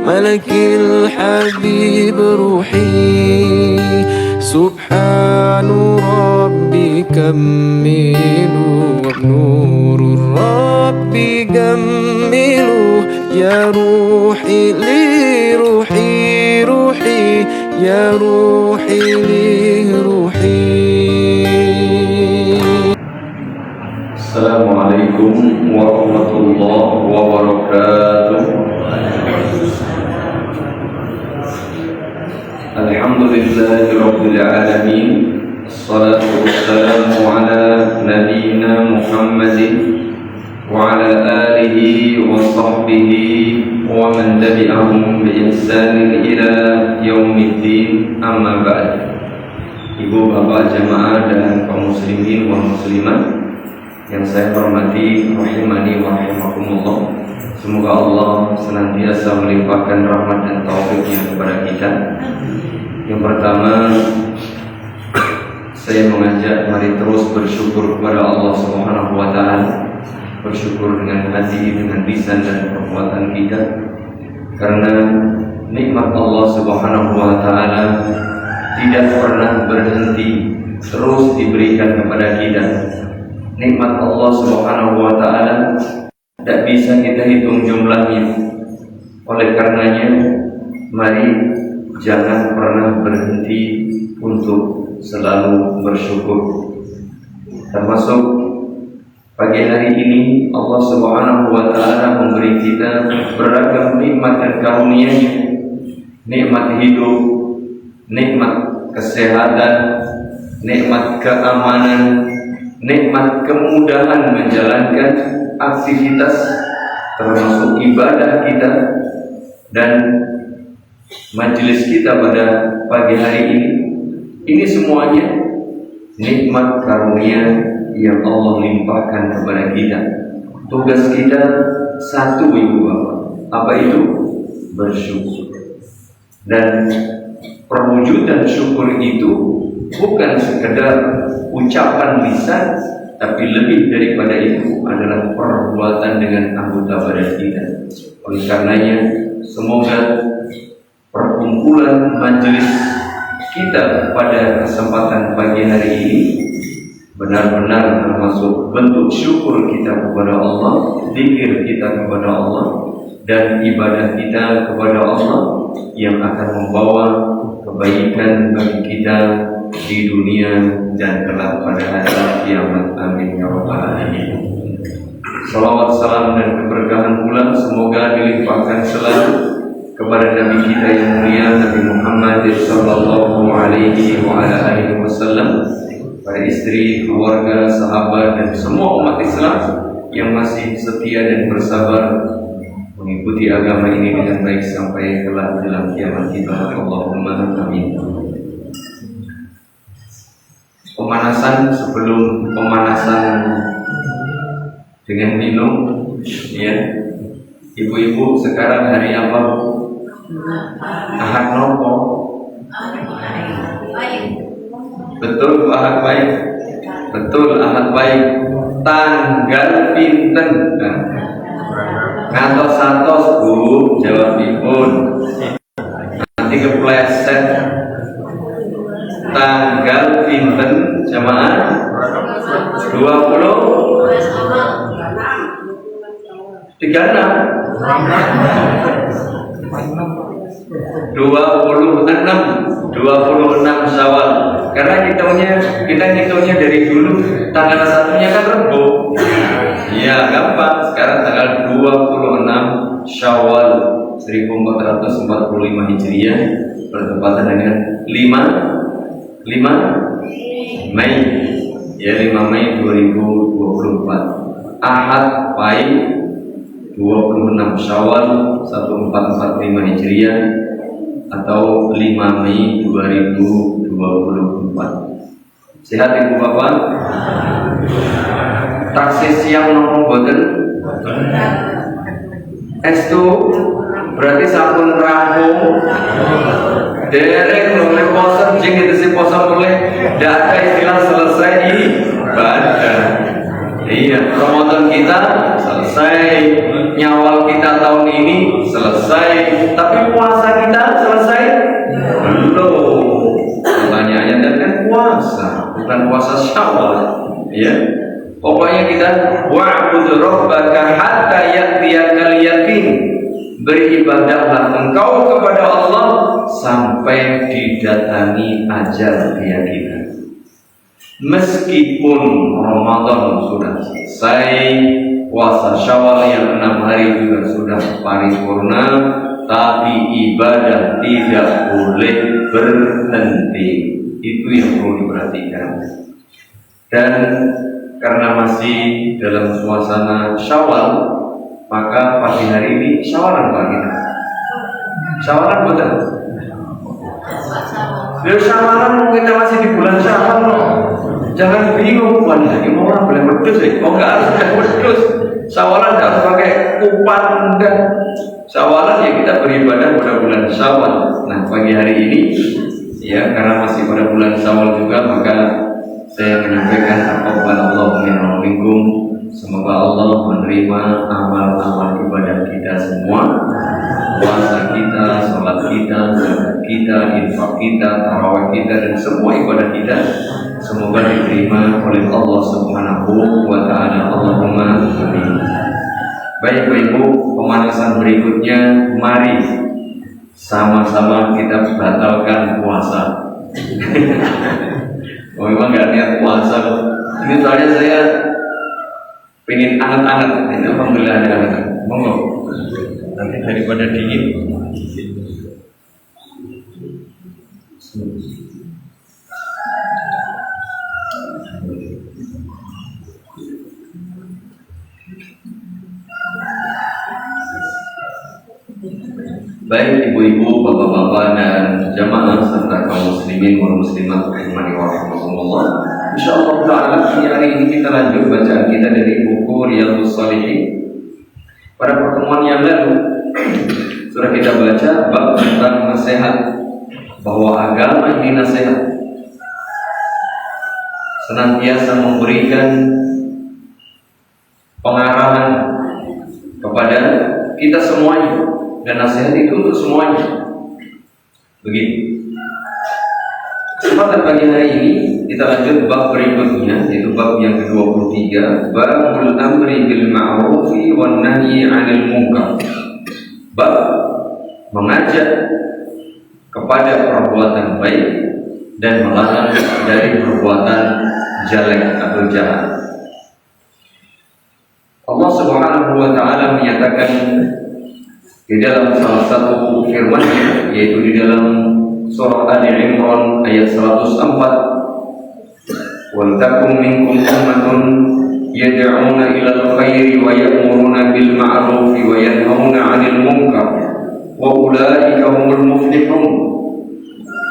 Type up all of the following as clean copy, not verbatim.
ملك الحبيب روحي سبحان ربي كملوا ونور الرب جملوا يا روحي لروحي روحي يا روحي لروحي. السلام عليكم ورحمة الله وبركاته. الحمد لله رب العالمين، الصلاة والسلام على نبينا محمد وعلى آله وصحبه ومن تبعهم بإحسان إلى يوم الدين. أما بعد. Ibu bapak jemaah dan kaum muslimin wal muslimat yang saya hormati, rahimani wa rahimakumullah. Semoga Allah senantiasa melimpahkan rahmat dan taufiknya kepada kita. Yang pertama, saya mengajak mari terus bersyukur kepada Allah Subhanahu wa taala. Bersyukur dengan hati, dengan lisan dan perbuatan kita. Karena nikmat Allah Subhanahu wa taala tidak pernah berhenti, terus diberikan kepada kita. Nikmat Allah Subhanahu wa taala tidak bisa kita hitung jumlahnya. Oleh karenanya, mari jangan pernah berhenti untuk selalu bersyukur. Termasuk pagi hari ini Allah Subhanahu wa taala memberi kita beragam nikmat dan karunia-Nya. Nikmat hidup, nikmat kesehatan, nikmat keamanan, nikmat kemudahan menjalankan aktivitas termasuk ibadah kita dan majelis kita pada pagi hari ini. Ini semuanya nikmat karunia yang Allah limpahkan kepada kita. Tugas kita satu, ibu bapak, apa itu? Bersyukur. Dan perwujudan syukur itu bukan sekedar ucapan lisan, tapi lebih daripada itu adalah perbuatan dengan anggota badan kita. Oleh karenanya, semoga perkumpulan majelis kita pada kesempatan pagi hari ini benar-benar termasuk bentuk syukur kita kepada Allah, zikir kita kepada Allah, dan ibadah kita kepada Allah yang akan membawa kebaikan bagi kita di dunia dan kelak pada hari kiamat. Amin ya rabbal alamin. Salawat, salam dan keberkahan pula semoga dilimpahkan selalu kepada Nabi kita yang mulia Nabi Muhammad sallallahu alaihi wa ala alihi wasallam, pada istri, keluarga, sahabat dan semua umat Islam yang masih setia dan bersabar mengikuti agama ini dengan baik sampai kelak dalam kiamat kita. Allahumma amin. Pemanasan sebelum pemanasan dengan minum, ya. Ibu-ibu sekarang hari apa? Ahad nopo? Betul, ahad baik. Betul, ahad baik. Tanggal pinten? Ngantos-ngantos Bu, jawabipun. Nanti kepleset. Tanggal pinten jamaah? 36 Syawal. Karena kita ngitungnya dari dulu tanggal 1-nya kan Rebo. Iya, gampang. Sekarang tanggal 26 Syawal 1445 Hijriah bertepatan dengan 5 Mei. Ya, 5 Mei 2024. Ahad Pahit 26 Syawal 1445 Hijriah atau 5 Mei 2024. Sehat ibu bapak? Taksi siang nopo boten? Estu berarti sampun rampung. Derek oleh poso jeng itu si poso oleh tidak ada istilah selesai ibadah. Iya, Ramadan kita selesai. selesai, nyawal kita tahun ini selesai, tapi puasa kita selesai? Belum. Pertanyaannya kan puasa, bukan puasa Syawal, ya. Pokoknya kita wa'bud rabbaka hatta ya'tiyakal yakin. Beribadahlah engkau kepada Allah sampai didatangi ajal keyakinan. Meskipun Ramadan sudah selesai, puasa Syawal yang 6 hari juga sudah paripurna, tapi ibadah tidak boleh berhenti. Itu yang perlu diperhatikan. Dan karena masih dalam suasana Syawal, maka pagi hari ini syawalan Pak kita. Syawalan betul. Biar syawalan kita masih di bulan Syawal loh. Jangan bingung, wah lagi mau orang boleh wedus ya? Oh enggak harus pakai wedus. Syawalan enggak harus pakai kupan, enggak. Syawalan ya kita beribadah pada bulan Syawal. Nah pagi hari ini, ya karena masih pada bulan Syawal juga, maka saya menyampaikan taqabbalallahu minna wa minkum. Semoga Allah menerima amal-amal ibadah kita semua, puasa kita, salat kita, zakat kita, infak kita, tarawih kita, dan semua ibadah kita semoga diterima oleh Allah Subhanahu wa Ta'ala. Allahumma amin. Baik Bapak Ibu, pemanasan berikutnya, mari sama-sama kita batalkan puasa. Oh, memang nggak niat puasa. Ini soalnya saya pengen anget-anget. Ini alhamdulillah ada anget. Monggo. Nanti daripada dingin. Baik ibu-ibu, bapak-bapak dan jamaah serta kaum muslimin wal muslimat rahimani wa rahimakumullah. Insyaallah taala hari ini kita lanjut bacaan kita dari buku Riyadhus Shalihin. Pada pertemuan yang lalu sudah kita baca bab tentang nasihat, bahwa agama ini nasihat, senantiasa memberikan pengarahan kepada kita semuanya. Dan nasihat itu untuk semuanya. Begitu. Kesempatan pagi hari ini kita lanjut bab berikutnya, yaitu bab yang ke-23, babul amri bil ma'rufi wan nahyi 'anil munkar. Bab mengajak kepada perbuatan baik dan melarang dari perbuatan jelek atau jahat. Allah Subhanahu wa Ta'ala menyatakan di dalam salah satu firman-Nya, yaitu di dalam surah Ali Imran ayat 104, "Wal takum minkum ummatun yad'una ilal khairi wa ya'muruna bil ma'rufi wa yanhauna 'anil munkar wa ulaika humul muflihun."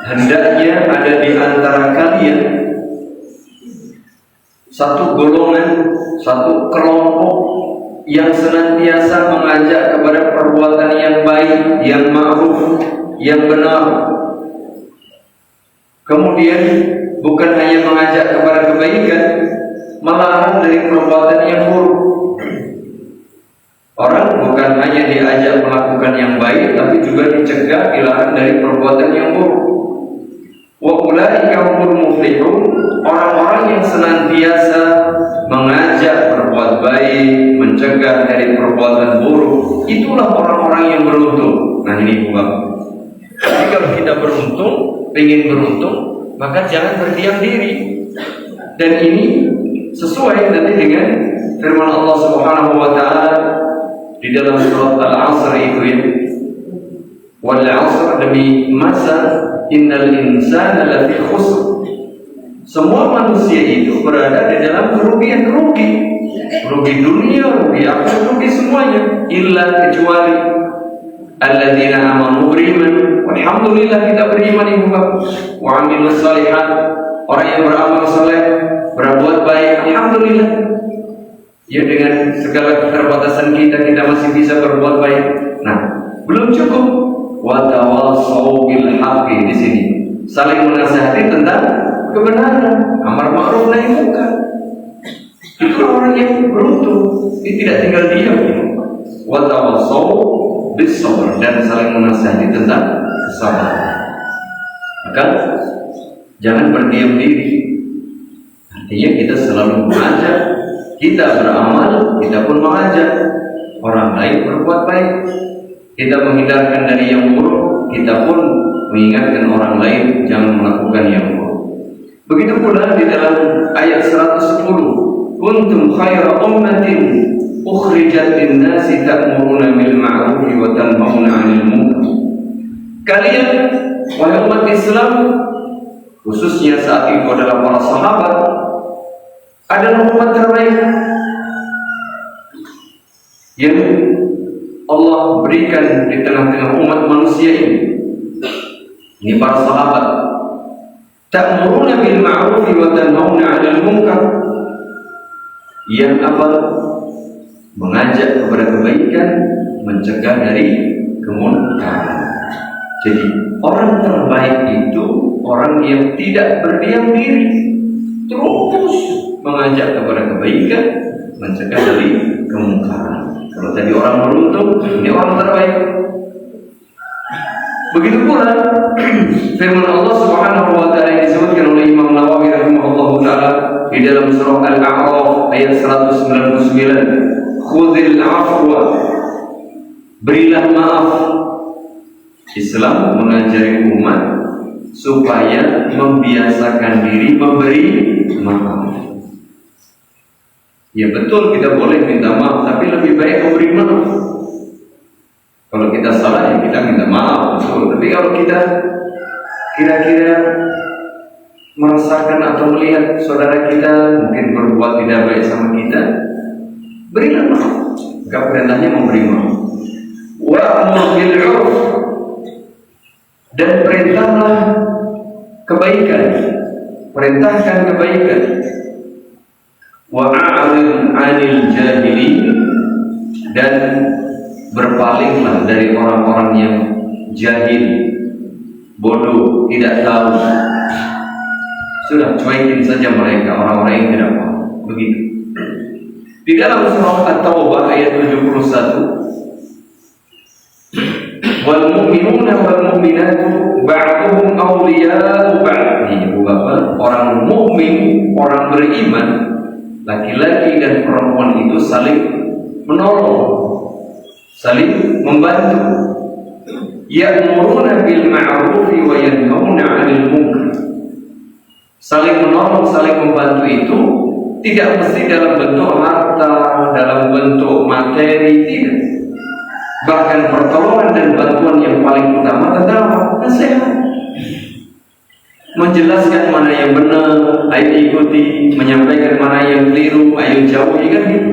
Hendaknya ada di antara kalian satu golongan, satu kelompok yang senantiasa mengajak kepada perbuatan yang baik, yang ma'ruf, yang benar. Kemudian bukan hanya mengajak kepada kebaikan, melarang dari perbuatan yang buruk. Orang bukan hanya diajak melakukan yang baik, tapi juga dicegah, dilarang dari perbuatan yang buruk. Wa ulaika humul muflihun, orang-orang yang senantiasa mengajak berbuat baik, mencegah dari perbuatan buruk, itulah orang-orang yang beruntung. Nah ini bukan. Jadi kalau kita beruntung, ingin beruntung, maka jangan berdiam diri. Dan ini sesuai nanti dengan firman Allah Subhanahu wa Ta'ala di dalam surat Al-Asr itu ya. Wal 'asr, demi masa, innal insana lafi khusr. Semua manusia itu berada di dalam kerugian, rugi dunia, rugi akhirat, rugi semuanya, illa kecuali alladzina amanu beriman, walhamdulillah kita beriman ibu bapak, wa amilus shalihat, orang yang beramal saleh, berbuat baik, alhamdulillah. Ya dengan segala keterbatasan kita masih bisa berbuat baik. Nah, belum cukup. Wa tawassaw bil haqqi, di sini saling menasihati tentang kebenaran, amar ma'ruf nahi munkar. Itu orang yang beruntung. Dia tidak tinggal diam. Wa tawassaw bis sabr, dan saling menasihati tentang kesabaran. Maka jangan berdiam diri. Artinya kita selalu mengajak, kita beramal, kita pun mengajak orang lain berbuat baik. Kita menghindarkan dari yang buruk, kita pun mengingatkan orang lain jangan melakukan yang buruk. Begitu pula di dalam ayat 110, kuntum khaira ummatin ukhrijat lin-nasi ta'muruna bil ma'ruf wa tanhauna 'anil munkar. Kalian wahai umat Islam, khususnya saat itu adalah para sahabat, adalah umat terbaik yang Allah berikan di tengah-tengah umat manusia ini. Ini para sahabat. Ta'muruna bil ma'ruf wa tanhauna 'anil munkar. Yang apa? Mengajak kepada kebaikan, mencegah dari kemunkaran. Jadi orang terbaik itu orang yang tidak berdiam diri, terus mengajak kepada kebaikan, mencegah dari kemungkaran. Kalau tadi orang beruntung, ini orang terbaik. Begitu pula firman Allah Subhanahu wa taala yang disebutkan oleh Imam Nawawi rahimahullah taala di dalam surah Al-A'raf ayat 199, khudhil afwa, berilah maaf. Islam mengajari umat supaya membiasakan diri memberi maaf. Ya betul, kita boleh minta maaf, tapi lebih baik memberi maaf. Kalau kita salah ya kita minta maaf, betul. Tapi kalau kita kira-kira merasakan atau melihat saudara kita mungkin berbuat tidak baik sama kita, berilah maaf. Maka perintahnya memberi maaf. Wa'mur bil 'urf, dan perintahlah kebaikan, perintahkan kebaikan. Wa'a'rid 'anil jahilin, dan berpalinglah dari orang-orang yang jahil, bodoh, tidak tahu. Sudah cuekin saja mereka, orang-orang yang tidak paham. Begitu. Di dalam surah At-Taubah ayat 71, wal mu'minuna wal mu'minatu ba'duhum awliya'u ba'd. Orang mukmin, orang beriman, laki-laki dan perempuan itu saling menolong, saling membantu. Ya'muruna bil ma'ruf wa yanhauna 'anil munkar. Saling menolong, saling membantu itu tidak mesti dalam bentuk harta, dalam bentuk materi, tidak. Bahkan pertolongan dan bantuan yang paling utama adalah nasihat. Menjelaskan mana yang benar, ayo ikuti. Menyampaikan mana yang keliru, ayo jauhi, kan gitu.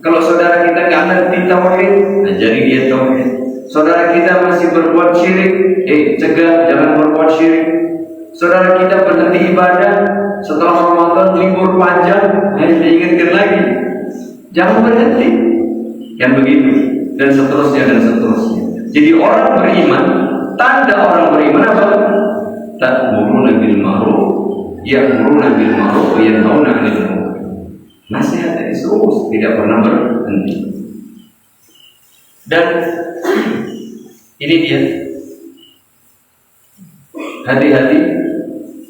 Kalau saudara kita nggak ngerti tauhid, ajari dia tauhid. Saudara kita masih berbuat syirik, cegah, jangan berbuat syirik. Saudara kita berhenti ibadah setelah Ramadan libur panjang, diingatkan lagi, jangan berhenti, yang begitu, dan seterusnya dan seterusnya. Jadi orang beriman, tanda orang beriman apa? Ta'muruna bil ma'ruf, ya'muruna bil ma'ruf wa yanhauna 'anil munkar. Nasihat terus, tidak pernah berhenti. Dan ini dia, hati-hati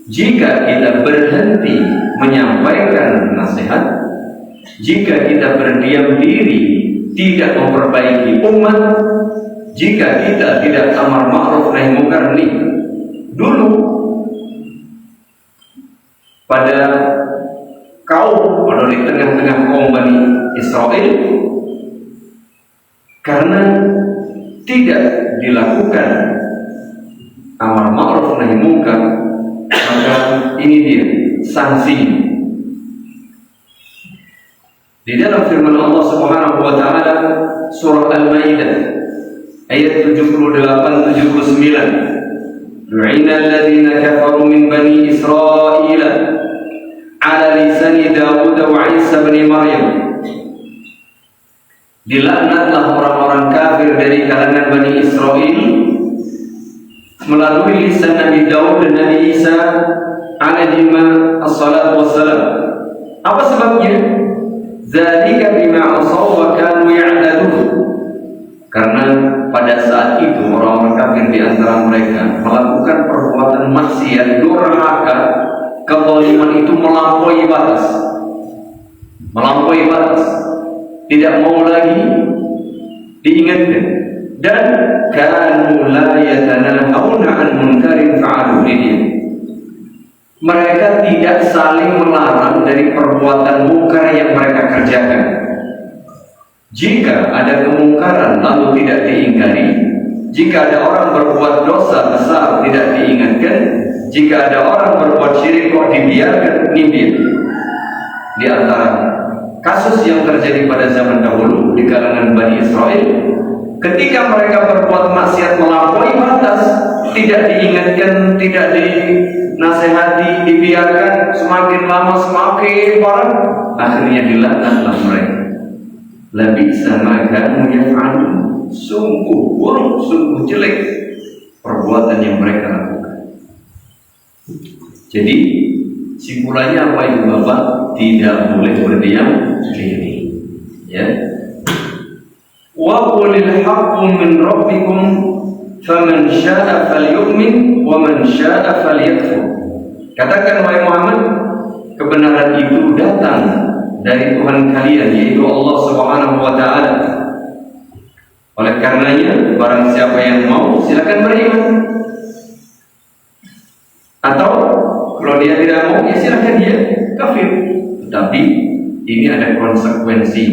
jika kita berhenti menyampaikan nasihat, jika kita berdiam diri tidak memperbaiki umat, jika kita tidak amar ma'ruf nahi munkar. Nih dulu pada kaum, atau di tengah-tengah kaum Bani Israel, karena tidak dilakukan amar ma'ruf nahi munkar, maka ini dia sanksi. Di dalam firman Allah Subhanahu wa taala surah Al-Maidah ayat 78-79, lu'ina alladziina kafaru min bani Israil ala lisani Daud wa Isa bin Maryam. Dilaknatlah orang-orang kafir dari kalangan Bani Israel melalui lisan Nabi Daud dan Nabi Isa alaihima assalatu wassalam. Apa sebabnya? Dzalika bima asaw wa kanu ya'tadun. Karena pada saat itu orang-orang kafir di antara mereka melakukan perbuatan maksiat, durhaka, kezaliman itu melampaui batas. Melampaui batas. Tidak mau lagi diingatkan. Dan kanu la yatanahawna an munkarin fa'alu. Mereka tidak saling melarang dari perbuatan mungkar yang mereka kerjakan. Jika ada kemungkaran lalu tidak diingkari, jika ada orang berbuat dosa besar tidak diingatkan, jika ada orang berbuat syirik kok dibiarkan, nimbiar. Di antara kasus yang terjadi pada zaman dahulu di kalangan Bani Israel, ketika mereka berbuat maksiat melampaui batas, tidak diingatkan, tidak dinasehati, dibiarkan, semakin lama semakin parah, akhirnya dilaknatlah mereka. Labisa ma kanu yaf'alun. Sungguh buruk, sungguh jelek perbuatan yang mereka lakukan. Jadi simpulannya apa itu Bapak? Tidak boleh berdiam diri. Ya. Wa qulil haqqu min rabbikum faman syaa'a falyu'min wa man syaa'a falyakfur. Katakan wahai Muhammad, kebenaran itu datang dari Tuhan kalian, yaitu Allah Subhanahu wa Ta'ala. Oleh karenanya, barang siapa yang mau, silakan beriman. Atau kalau dia tidak mau, ya silakan dia kafir. Tetapi ini ada konsekuensi.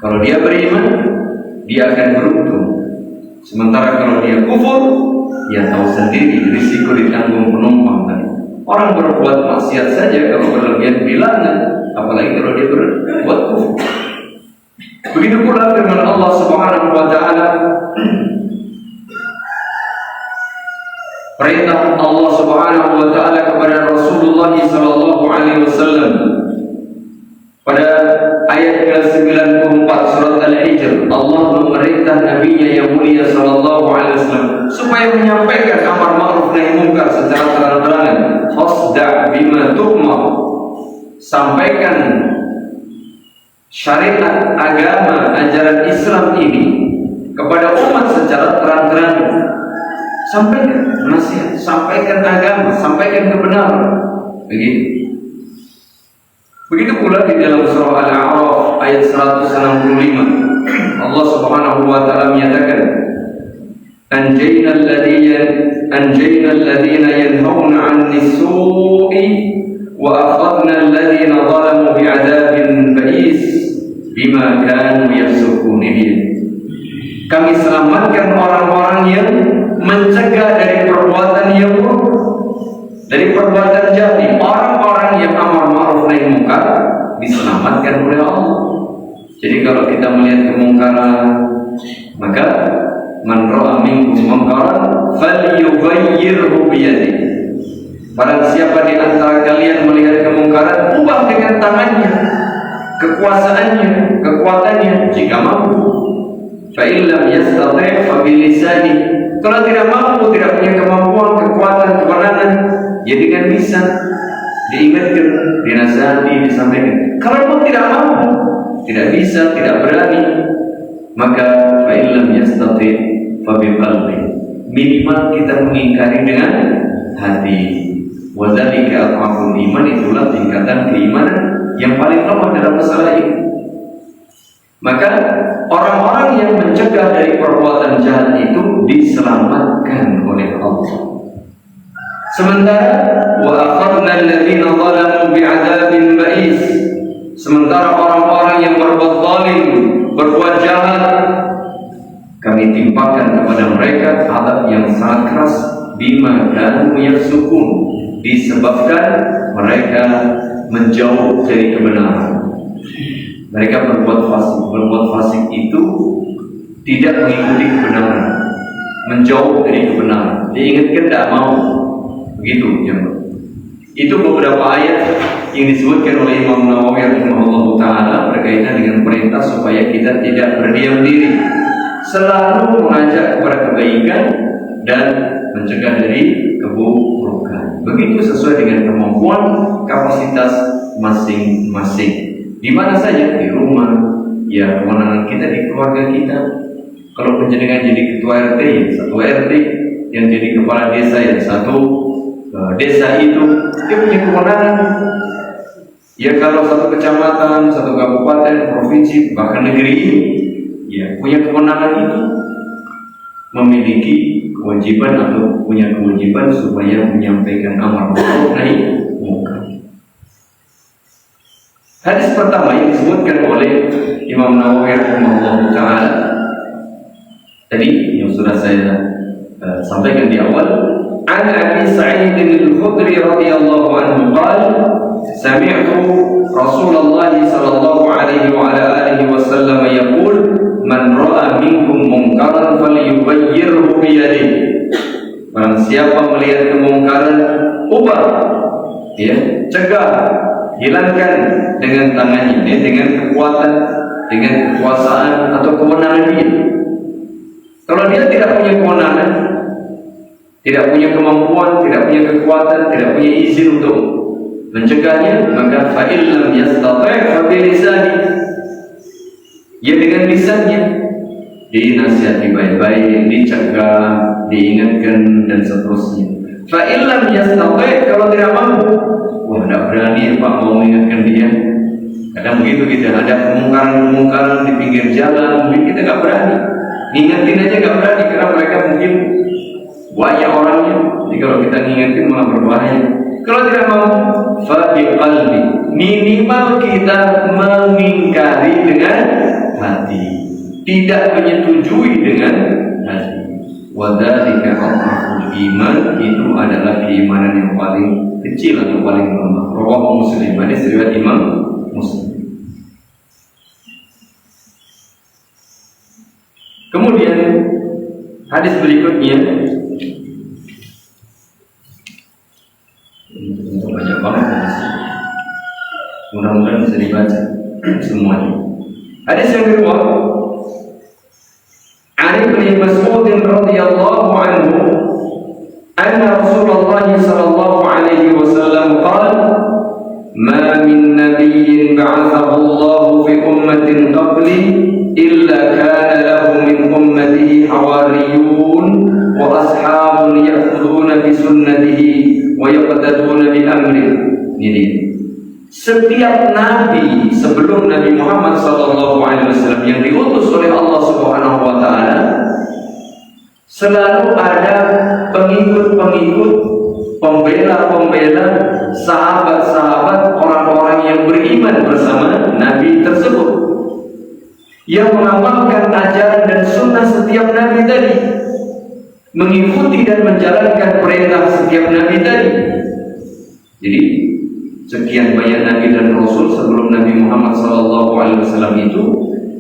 Kalau dia beriman, dia akan beruntung. Sementara kalau dia kufur, dia tahu sendiri risiko ditanggung penumpang tadi. Orang berbuat maksiat saja kalau berlebihan bilangan, apalagi kalau dia berbuat kufur. Begitu pula firman Allah Subhanahu wa Ta'ala, perintah Allah Subhanahu wa Ta'ala kepada Rasulullah sallallahu alaihi wasallam pada ayat ke-94 surat Al-Hijr. Allah memerintah nabinya yang mulia sallallahu alaihi wasallam supaya menyampaikan amar ma'ruf nahi munkar secara terang-terangan. Fasda' bima tu'mar. Sampaikan syariat agama ajaran Islam ini kepada umat secara terang-terangan. Sampaikan nasihat, sampaikan agama, sampaikan kebenaran. Begitu. Begitu pula di dalam surah Al-A'raf ayat 165. Allah Subhanahu wa Ta'ala menyatakan, Anjayna alladhina yanhauna 'anil su'i wa akhadna alladhina zalamu bi'adabin ba'is bima kanu yafsukun. Kami selamatkan orang-orang yang mencegah dari perbuatan yang buruk, dari perbuatan jahat. Orang-orang yang amar ma'ruf nahi munkar diselamatkan oleh Allah. Jadi kalau kita melihat kemungkaran, maka man ra'a minkum munkaran falyughayyirhu biyadihi. Barang siapa di antara kalian melihat kemungkaran, ubah dengan tangannya, kekuasaannya, kekuatannya jika mampu. Fa illam yastati' fa bilisani. Kalau tidak mampu, tidak punya kemampuan, kekuatan, kewenangan, ya dengan bisa diingatkan, dinasihati, disampaikan. Kalau pun tidak mampu, tidak bisa, tidak berani, maka fa illam yastati' fa biqalbi. Minimal kita mengingkari dengan hati. Wa dzalika aqwamul iman, itulah tingkatan keimanan yang paling lemah dalam masalah ini. Maka orang-orang yang mencegah dari perbuatan jahat itu diselamatkan oleh Allah. Sementara wa akhadna alladziina zalamu bi'adzabin ba'is. Sementara orang-orang yang berbuat zalim, berbuat jahat, kami timpakan kepada mereka azab yang sangat keras bima kanu yafsukun, disebabkan mereka menjauh dari kebenaran. Mereka berbuat fasik itu tidak mengikuti kebenaran, menjauh dari kebenaran. Diingatkan tidak mau, begitu ya. Itu beberapa ayat yang disebutkan oleh Imam Nawawi rahimahullah taala berkaitan dengan perintah supaya kita tidak berdiam diri, selalu mengajak kepada kebaikan dan mencegah dari keburukan. Begitu sesuai dengan kemampuan, kapasitas masing-masing. Di mana saja, di rumah, ya kewenangan kita di keluarga kita. Kalau penjenengan jadi ketua RT, ya satu RT, yang jadi kepala desa, ya satu desa itu, dia punya kewenangan. Ya kalau satu kecamatan, satu kabupaten, provinsi, bahkan negeri ini, ya punya kewenangan itu, memiliki kewajiban atau punya kewajiban supaya menyampaikan amar ma'ruf nahi munkar. Hadis pertama yang disebutkan oleh Imam Nawawi rahimahullah taala tadi yang sudah saya sampaikan di awal, an Abi Sa'id al-Khudri radhiyallahu anhu qala sami'tu Rasulullah sallallahu alaihi wa ala alihi wasallam yaqul man ra'a minkum munkaran falyughayyirhu bi yadihi. Barang siapa melihat kemungkaran, ubah, ya, cegah, hilangkan dengan tangannya, ya, dengan kekuatan, dengan kekuasaan atau kewenangan dia. Kalau dia tidak punya kewenangan, tidak punya kemampuan, tidak punya kekuatan, tidak punya izin untuk mencegahnya, maka fa'il lam yastati' fa bi lisani. Ya dengan lisannya dinasihati baik-baik, dicegah, diingatkan dan seterusnya. Fa'il lam yastati', kalau tidak mampu, wah tidak berani Pak mau mengingatkan dia. Kadang begitu kita ada kemungkaran-kemungkaran di pinggir jalan, mungkin kita nggak berani. Ngingetin aja nggak berani karena mereka mungkin banyak orangnya. Jadi kalau kita ngingetin malah berbahaya. Kalau tidak mampu, fa bi qalbi, minimal kita mengingkari dengan hati, tidak menyetujui dengan hati. Wa dzalika aqrabul iman, itu adalah keimanan yang paling kecil atau paling lemah. Rawahu Muslim, hadis riwayat Imam Muslim. Kemudian hadis berikutnya banyak banget hadisnya. Mudah-mudahan bisa dibaca semuanya. Hadis yang kedua, Ali bin Mas'ud radhiyallahu anhu, anna Rasulullah sallallahu alaihi wasallam qala, "Ma min nabiyyin ba'athahu Allah fi ummatin qabli illa kana lahu min ummatihi hawariyun wa ashabun ya'khuduna bi sunnatihi wa yaqtaduna bi amrihi." Ini setiap nabi sebelum Nabi Muhammad SAW yang diutus oleh Allah Subhanahu wa taala, selalu ada pengikut-pengikut, pembela-pembela, sahabat-sahabat, orang-orang yang beriman bersama nabi tersebut, yang mengamalkan ajaran dan sunnah setiap nabi tadi, mengikuti dan menjalankan perintah setiap nabi tadi. Jadi sekian banyak nabi dan rasul sebelum Nabi Muhammad SAW itu,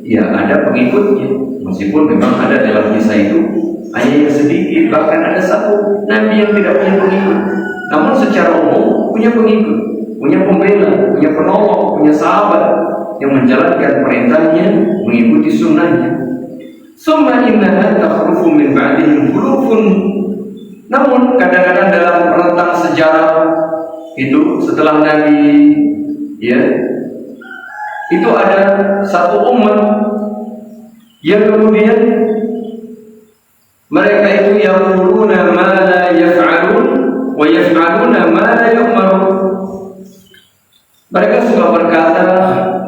ya ada pengikutnya. Meskipun memang ada dalam kisah itu hanya yang sedikit, bahkan ada satu nabi yang tidak punya pengikut. Namun secara umum punya pengikut, punya pembela, punya penolong, punya sahabat yang menjalankan perintahnya, mengikuti sunnahnya. Summa innaha takhrufu min ba'dihim khulufun. Namun kadang-kadang dalam rentang sejarah itu setelah Nabi, ya, itu ada satu umat yang kemudian mereka itu yaquluna ma la yaf'alun wa yaf'aluna ma la yu'marun. Mereka suka berkata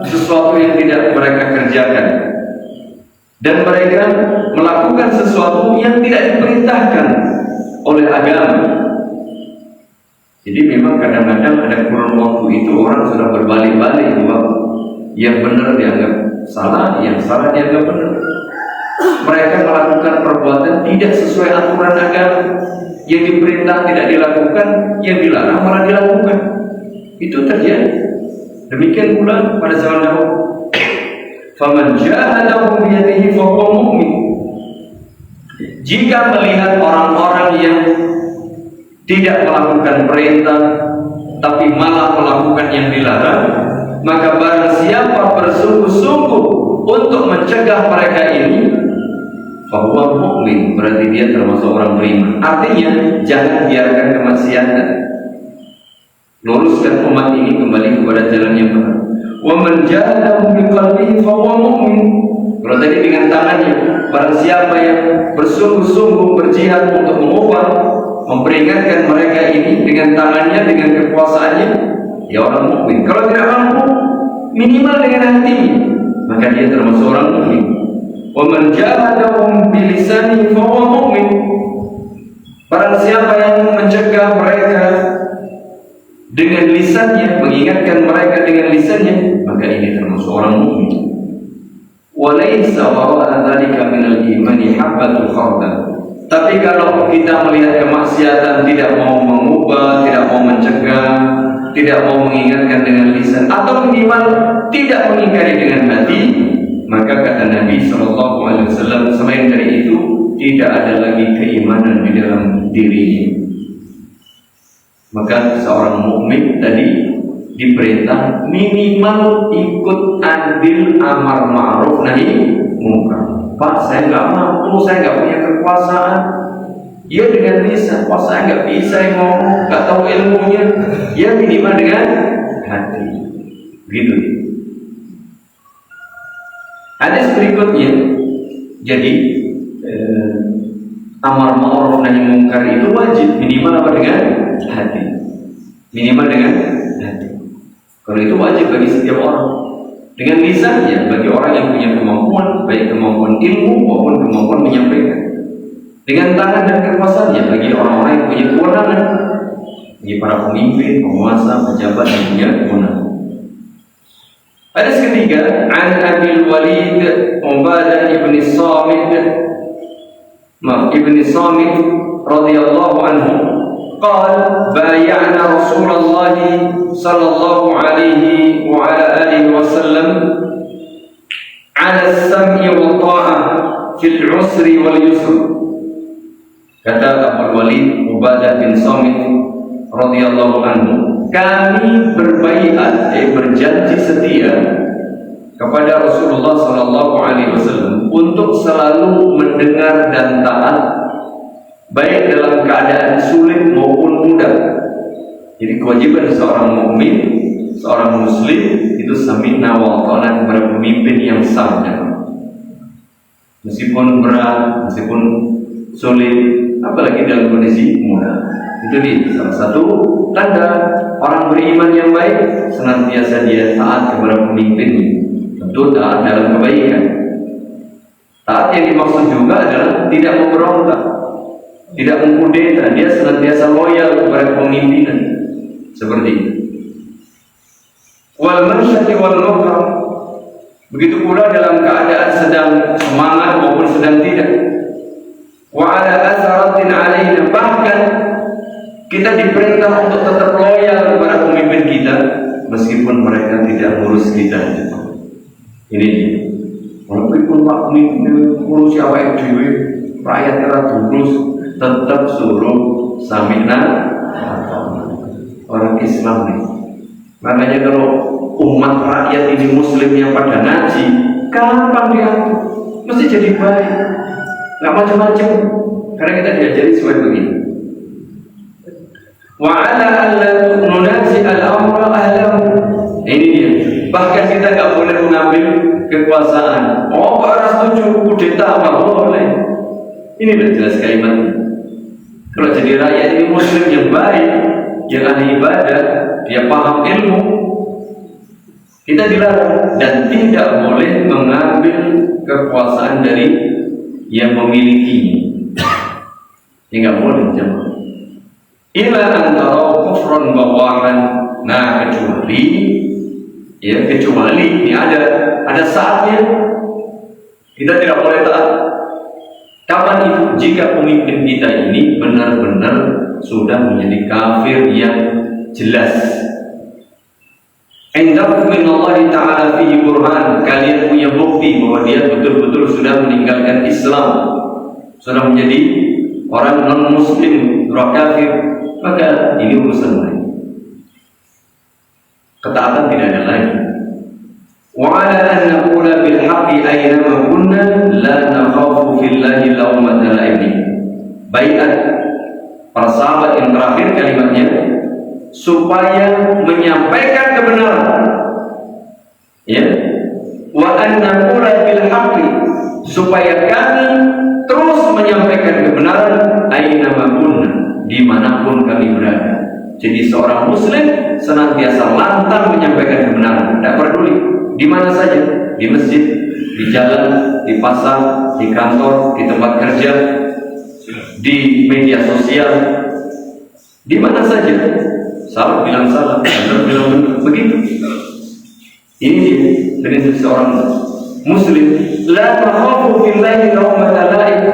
sesuatu yang tidak mereka kerjakan, dan mereka melakukan sesuatu yang tidak diperintahkan oleh agama. Jadi memang kadang-kadang ada kurun waktu itu orang sudah berbalik-balik, yang benar dianggap salah, yang salah dianggap benar. Mereka melakukan perbuatan tidak sesuai aturan agama, yang diperintah tidak dilakukan, yang dilarang malah dilakukan. Itu terjadi. Demikian pula pada zaman dahulu. Faman jahadahu biyadihi fahuwa mu'min. Jika melihat orang-orang yang tidak melakukan perintah tapi malah melakukan yang dilarang, maka barang siapa bersungguh-sungguh untuk mencegah mereka ini, fahuwa mu'min, berarti dia termasuk orang beriman. Artinya jangan biarkan kemaksiatan, luruskan umat ini kembali kepada jalan yang benar. Wa man jahadahu biqalbihi fa huwa mu'min. Kalau tadi dengan tangannya, barang siapa yang bersungguh-sungguh berjihad untuk mengubah, memperingatkan mereka ini dengan tangannya, dengan kekuasaannya, ya orang mukmin. Kalau tidak mampu, minimal dengan hatinya, maka dia termasuk orang mukmin. Wa man jahadahum bilisanihi fa huwa mu'min. Barang siapa yang mencegah mereka dengan lisannya, mengingatkan mereka dengan lisannya, maka ini termasuk orang mukmin. Walaysa wara'a dzalika minal imani habbatul khardal. Tapi kalau kita melihat kemaksiatan, tidak mau mengubah, tidak mau mencegah, tidak mau mengingatkan dengan lisan, atau minimal tidak mengingkari dengan hati, maka kata Nabi SAW, selain dari itu tidak ada lagi keimanan di dalam dirinya. Maka seorang mukmin tadi diperintah minimal ikut andil amar ma'ruf nahi munkar. Pak, saya nggak mampu, saya nggak punya kekuasaan. Ya dengan lisan, Pak saya nggak bisa ngomong, nggak tahu ilmunya. Ya minimal dengan hati. Begitu. Hadis berikutnya, jadi amar ma'ruf nahi munkar itu wajib minimal apa dengan hati. Minimal dengan hati. Kalau itu wajib bagi setiap orang. Dengan lisannya bagi orang yang punya kemampuan, baik kemampuan ilmu maupun kemampuan menyampaikan. Dengan tangan dan kekuasaannya bagi orang-orang yang punya kewenangan, bagi para pemimpin, penguasa, pejabat yang punya kewenangan. Hadis ketiga, an Abil Walid Ubadah ibn Samit radhiyallahu anhu قال بايعنا رسول الله صلى الله عليه وعلى آله وسلم على السمع والطاعة في العسر واليسر. Kata Abu Walid Ubadah bin Samit radhiyallahu anhu, kami berbaiat, berjanji setia kepada Rasulullah sallallahu alaihi wasallam untuk selalu mendengar dan taat, baik dalam keadaan sulit maupun mudah. Jadi kewajiban seorang mukmin, seorang muslim itu sami'na wa ata'na kepada pemimpin yang sah. Meskipun berat, meskipun sulit, apalagi dalam kondisi mudah. Itu dia salah satu tanda orang beriman yang baik, senantiasa dia taat kepada pemimpinnya. Tentu taat dalam kebaikan. Taat yang dimaksud juga adalah tidak memberontak, tidak mengkudeta, dia senantiasa loyal kepada pemimpinan. Seperti itu. Wal mansyati wal makram. Begitu pula dalam keadaan sedang semangat maupun sedang tidak. Wa ala asaratin alaina, bahkan kita diperintah untuk tetap loyal kepada pemimpin kita meskipun mereka tidak ngurus kita. Ini walaupun Pak pemimpin ngurus siapa yang rakyat kita terus tetap suruh sami'na. Orang Islam nih, makanya kalau umat rakyat ini muslim yang pada ngaji, kapan dia mesti jadi baik, nggak macam-macam, karena kita diajari sesuai begini. Wa ala alla nunazi al-amra ahlahu. Ini dia. Bahkan kita nggak boleh mengambil kekuasaan. Oh, Pak Ras setuju kudeta apa boleh? Ini sudah jelas kalimatnya. Kalau jadi rakyat ini muslim yang baik, yang ahli ibadah, dia paham ilmu, kita dilarang dan tidak boleh mengambil kekuasaan dari yang memilikinya. Ini nggak boleh, jemaah. Ila antara kufran bawahan. Nah, kecuali ini ada saatnya kita tidak boleh taat. Kapan itu? Jika pemimpin kita ini benar-benar sudah menjadi kafir yang jelas. Indakum minallahi ta'ala fihi burhan. Kalian punya bukti bahwa dia betul-betul sudah meninggalkan Islam, sudah menjadi orang non-muslim, orang kafir, maka ini urusan lain. Ketaatan tidak ada lagi. Wa 'ala an naqula bil haqqi aynama kunna la nakhafu fillahi lawmata la'im. Baiat para sahabat yang terakhir kalimatnya, supaya menyampaikan kebenaran naqula bil haqqi, supaya kami terus menyampaikan kebenaran aina ma kunna, dimanapun kami berada. Jadi seorang muslim senantiasa lantang menyampaikan kebenaran, tidak peduli di mana saja, di masjid, di jalan, di pasar, di kantor, di tempat kerja, di media sosial, di mana saja. Salah bilang salah, benar bilang benar, begitu. Ini dia prinsip seorang muslim. La takhafu billahi lawmata laim.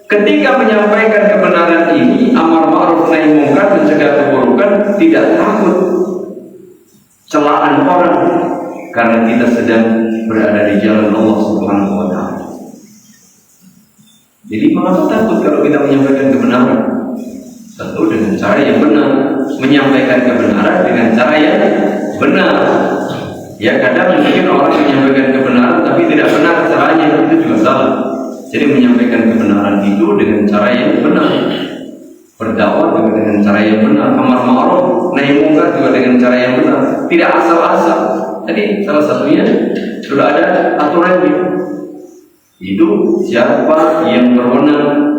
Ketika menyampaikan kebenaran ini, amar ma'ruf nahi munkar, mencegah keburukan, tidak takut celaan orang, karena kita sedang berada di jalan Allah Subhanahu wa taala. Jadi mengapa takut kalau kita menyampaikan kebenaran? Tentu dengan cara yang benar, menyampaikan kebenaran dengan cara yang benar. Ya, kadang mungkin orang menyampaikan kebenaran tapi tidak benar caranya, itu juga salah. Jadi menyampaikan kebenaran itu dengan cara yang benar, berdakwah juga dengan cara yang benar, amar ma'ruf nahi munkar juga dengan cara yang benar, tidak asal-asal. Jadi salah satunya sudah ada aturannya. Itu siapa yang berwenang.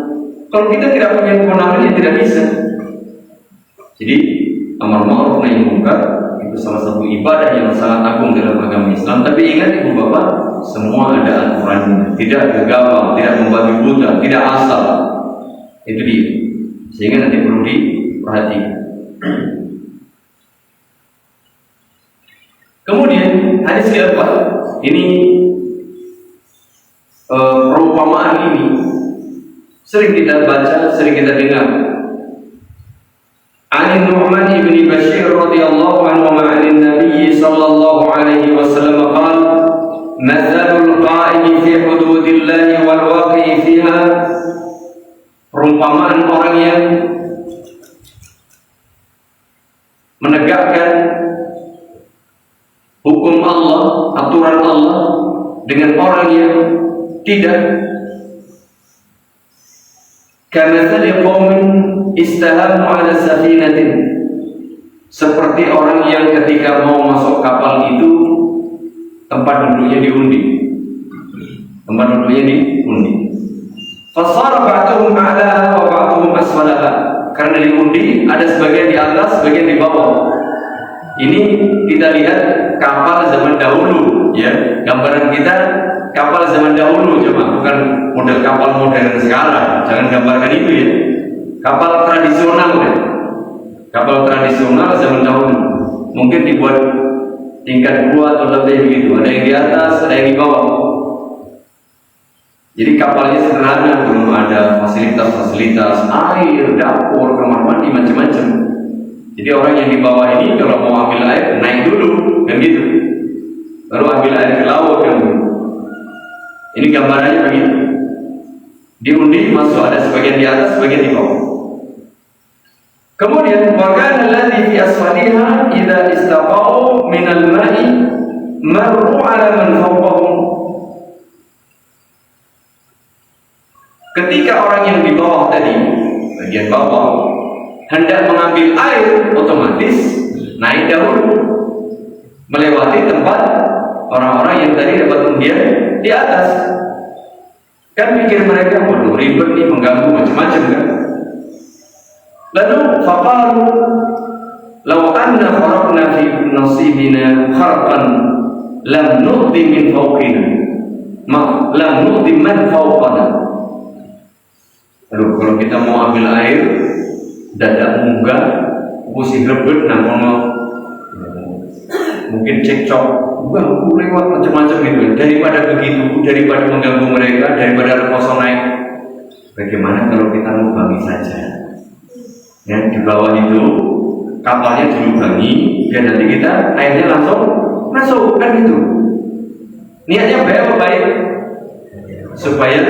Kalau kita tidak punya kewenangan, ya tidak bisa. Jadi amar ma'ruf nahi munkar itu salah satu ibadah yang sangat agung dalam agama Islam. Tapi ingat ibu bapak, semua ada aturannya, tidak gegabah, tidak membabi buta, tidak asal. Itu dia. Sehingga nanti perlu diperhatikan. Kemudian hadis keempat, ini perumpamaan ini sering kita baca, sering kita dengar. An Nu'man ibn Bashir radhiyallahu anhu ma'an Nabi sallallahu alaihi wasallam qala mathalul qa'imi fi hududillah wal waqi'i fiha, perumpamaan orang yang menegakkan hukum Allah, aturan Allah, dengan orang yang tidak. Kamathali qaumin istahamu ala safinatin, seperti orang yang ketika mau masuk kapal itu tempat duduknya diundi. Tempat duduknya diundi. Fasara ba'duhum a'laha wa ba'duhum asfalaha, karena diundi ada sebagian di atas, sebagian di bawah. Ini kita lihat kapal zaman dahulu, ya. Gambaran kita kapal zaman dahulu, coba, bukan model kapal modern sekarang. Jangan gambarkan itu, ya. Kapal tradisional, ya. Kapal tradisional zaman dahulu mungkin dibuat tingkat 2 atau lebih begitu. Ada yang di atas, ada yang di bawah. Jadi kapalnya sederhana, belum ada fasilitas-fasilitas air, dapur, kamar mandi, macam-macam. Jadi orang yang di bawah ini kalau mau ambil air naik dulu, kan gitu. Lalu ambil air ke laut, kan. Ini gambarannya begitu. Diundi masuk, ada sebagian di atas, sebagian di bawah. Kemudian wakana alladhi fi asfaliha idza istaqau min al-ma'i marru 'ala man fawqahum. Ketika orang yang di bawah tadi, bagian bawah, hendak mengambil air, otomatis naik dahulu, melewati tempat orang-orang yang tadi dapat undian di atas. Kan pikir mereka, waduh ribet nih, mengganggu macam-macam, kan. Lalu faqalu law anna kharaqna fi nasibina kharqan lam nu'ti min fawqina lam nu'ti man fawqana. Lalu kalau kita mau ambil air dadak munggah, mesti grebet, mungkin cekcok, aku lewat macam-macam gitu. Daripada begitu, daripada mengganggu mereka, daripada kosong naik, bagaimana kalau kita lubangi saja? Ya, di bawah itu kapalnya dilubangi, biar nanti kita airnya langsung masuk, kan gitu. Niatnya baik apa baik? Supaya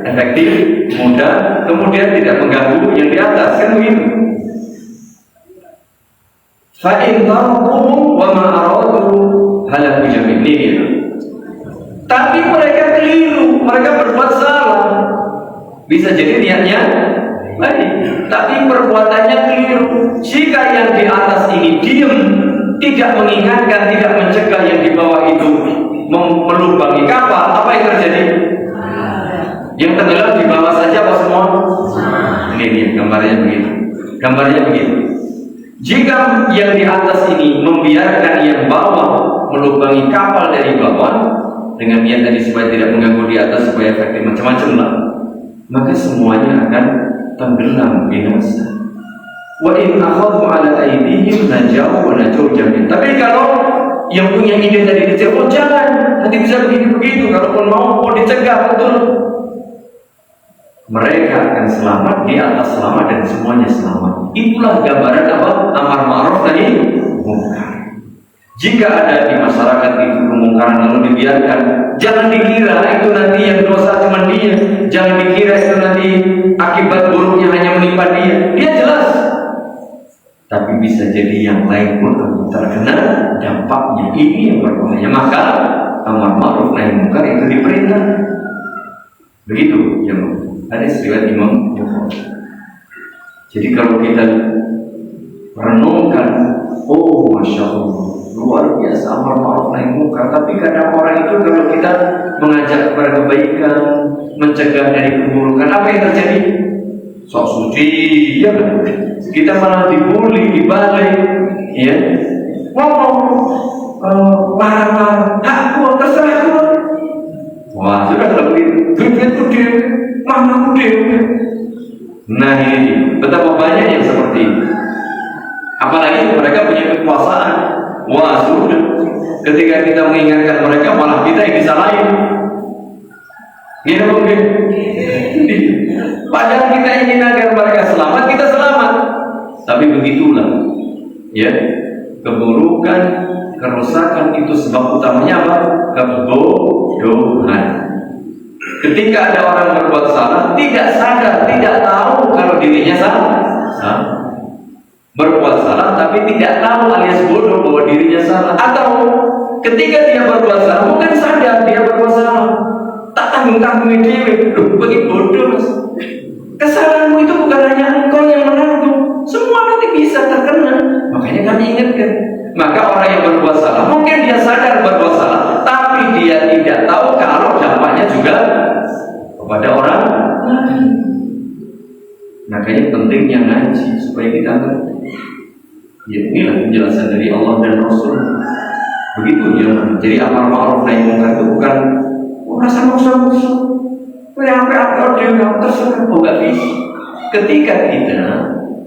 efektif, mudah, kemudian tidak mengganggu yang di atas, kan begitu. Fa'in tarquhum wa ma aradu halaku jami'. Ini dia. Tapi mereka keliru, mereka berbuat salah. Bisa jadi niatnya baik, tapi perbuatannya keliru. Jika yang di atas ini diam, tidak mengingatkan, tidak mencegah yang di bawah itu melubangi kapal, apa yang terjadi? Yang tenggelam di bawah saja apa semua? Ini gambarnya begitu. Gambarnya begitu. Jika yang di atas ini membiarkan yang bawah melubangi kapal dari bawah dengan niat tadi supaya tidak mengganggu di atas, supaya efektif macam-macam lah, maka semuanya akan tenggelam binasa. Wa in akhadhu ala aydihim najau wa najau jami'an. Tapi kalau yang punya ide tadi dicegah, oh jangan, nanti bisa begitu-begitu, kalaupun mau dicegah betul, mereka akan selamat, di atas selamat, dan semuanya selamat. Itulah gambaran apa? Amar ma'ruf nahi munkar. Jika ada di masyarakat itu kemungkaran lalu dibiarkan, jangan dikira itu nanti yang dosa cuma dia. Jangan dikira itu nanti akibat buruknya hanya menimpa dia. Dia jelas, tapi bisa jadi yang lain pun terkena dampaknya. Ini yang berbahaya. Maka amar ma'ruf nahi munkar itu diperintah. Begitu ya. Hadis riwayat Imam Bukhari. Jadi kalau kita renungkan, oh masya Allah, luar biasa amar ma'ruf nahi munkar. Tapi kadang orang itu kalau kita mengajak kepada kebaikan, mencegah dari keburukan, apa yang terjadi? Sok suci, ya kan? Kita malah dibully, dibalik, ya. Ngomong, marah, aku terserah aku. Wah, sudah kalau begitu, begitu dia, mana dia? Nah ini, betapa banyak yang seperti ini. Apalagi mereka punya kekuasaan. Wah sudah, ketika kita mengingatkan mereka, malah kita yang disalahin. Gitu mungkin. Padahal kita ingin agar mereka selamat, kita selamat. Tapi begitulah, ya, keburukan, kerusakan itu sebab utamanya apa? Kebodohan. Ketika ada orang berbuat salah, tidak sadar, tidak tahu kalau dirinya salah. Berbuat salah tapi tidak tahu alias bodoh bahwa dirinya salah. Atau ketika dia berbuat salah, mungkin sadar dia berbuat salah, tak tanggung-tanggung dia. Loh, bagi bodoh mas. Kesalahanmu itu bukan hanya engkau yang menanggung, semua nanti bisa terkena. Makanya kami ingatkan. Maka orang yang berbuat salah, mungkin dia sadar berbuat salah, tapi dia tidak tahu kalau dampaknya juga kepada orang lain. Makanya pentingnya ngaji supaya kita ngerti. Ya inilah penjelasan dari Allah dan Rasul. Begitu ya. Jadi amar ma'ruf nahi munkar itu bukan rasa musuh-musuh. Apa dia nggak terserah, nggak bisa. Ketika kita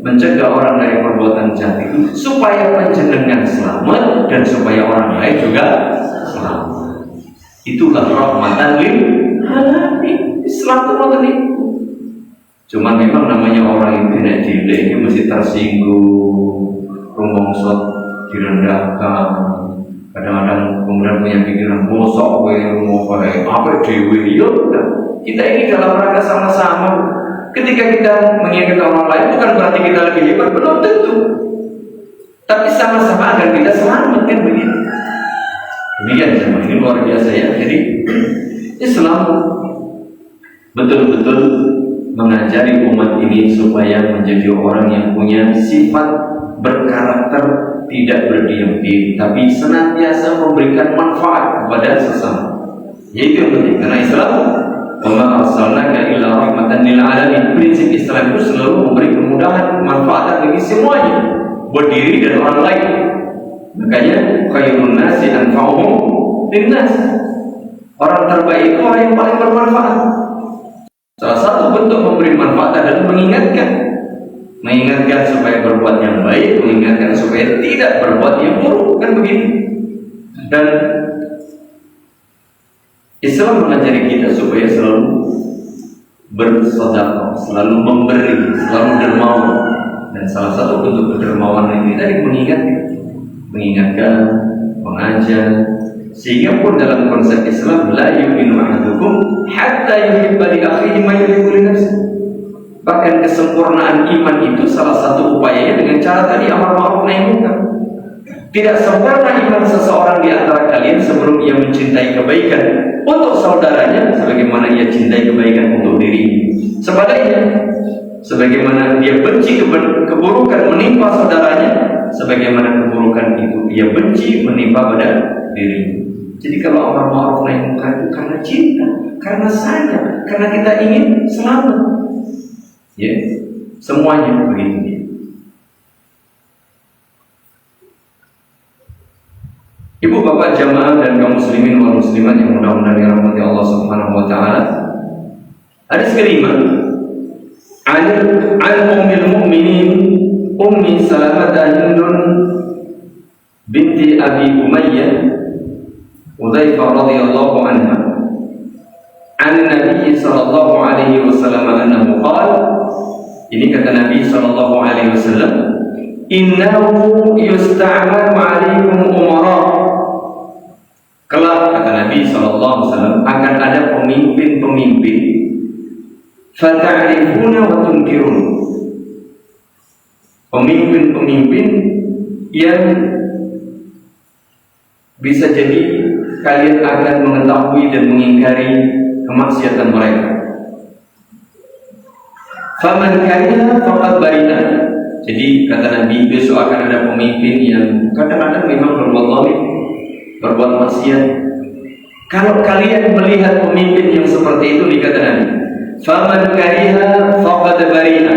mencegah orang dari perbuatan jahat itu supaya panjenengan selamat dan supaya orang lain juga selamat. Itulah rahmatan lil alamin. Islam itu mau itu. Cuma memang namanya orang itu nek cilik ini mesti tersinggung, rumongsot direndahkan. Kadang-kadang kemudian punya pikiran bosok, mau apa dewi, ya kita ini dalam rangka sama-sama. Ketika kita mengingatkan orang lain bukan berarti kita lebih hebat, belum tentu. Tapi sama-sama agar kita selamat, kan begitu. Demikian sama ini luar biasa ya. Jadi Islam betul-betul mengajari umat ini supaya menjadi orang yang punya sifat berkarakter tidak berdiam diri, tapi senantiasa memberikan manfaat kepada sesama. Yaitu yang penting. Karena Islam, wa ma arsalnaka illa rahmatan lil alamin. Prinsip Islam itu selalu memberi kemudahan, manfaat bagi semuanya, berdiri dan orang lain. Makanya khairun nasi anfa'uhum linnas. Orang terbaik itu orang yang paling bermanfaat. Salah satu bentuk memberi manfaat adalah mengingatkan supaya berbuat yang baik, mengingatkan supaya tidak berbuat yang buruk, kan begitu. Dan Islam mengajari kita supaya selalu bersedekah, selalu memberi, selalu dermawan. Dan salah satu bentuk kedermawanan ini tadi mengingatkan, mengajar. Sehingga pun dalam konsep Islam, la yu'minu ahadukum hatta yuhibba li akhihi ma yuhibbu li nafsihi. Bahkan kesempurnaan iman itu salah satu upayanya dengan cara tadi amar ma'ruf nahi munkar. Tidak sempurna iman seseorang di antara kalian sebelum ia mencintai kebaikan untuk saudaranya sebagaimana ia cintai kebaikan untuk dirinya. Sebaliknya, sebagaimana dia benci keburukan menimpa saudaranya, sebagaimana keburukan itu ia benci menimpa pada dirinya. Jadi kalau amar ma'ruf nahi munkar itu karena cinta, karena sayang, karena kita ingin selamat. Ya, semuanya begitu. Ibu bapak jamaah dan kaum muslimin wal muslimat yang mudah-mudahan dirahmati Allah Subhanahu wa taala. Hadis kelima, an ummil mu'minin Ummi Salamah Hindun binti Abi Umayyah Hudzaifah radhiyallahu anha an Nabi sallallahu alaihi wasallam annahu qala, ini kata Nabi sallallahu alaihi wasallam, innahu yusta'malu 'alaikum umara. Kelak kata Nabi sallallahu alaihi wasallam akan ada pemimpin-pemimpin fata'rifuna wa tunkirun. Pemimpin-pemimpin yang bisa jadi kalian akan mengetahui dan mengingkari kemaksiatan mereka. Faman kariha faqad barina. Jadi kata Nabi, besok akan ada pemimpin yang kadang-kadang memang berbuat zalim, berbuat maksiat. Kalau kalian melihat pemimpin yang seperti itu, dikata Nabi, faman kariha faqad barina.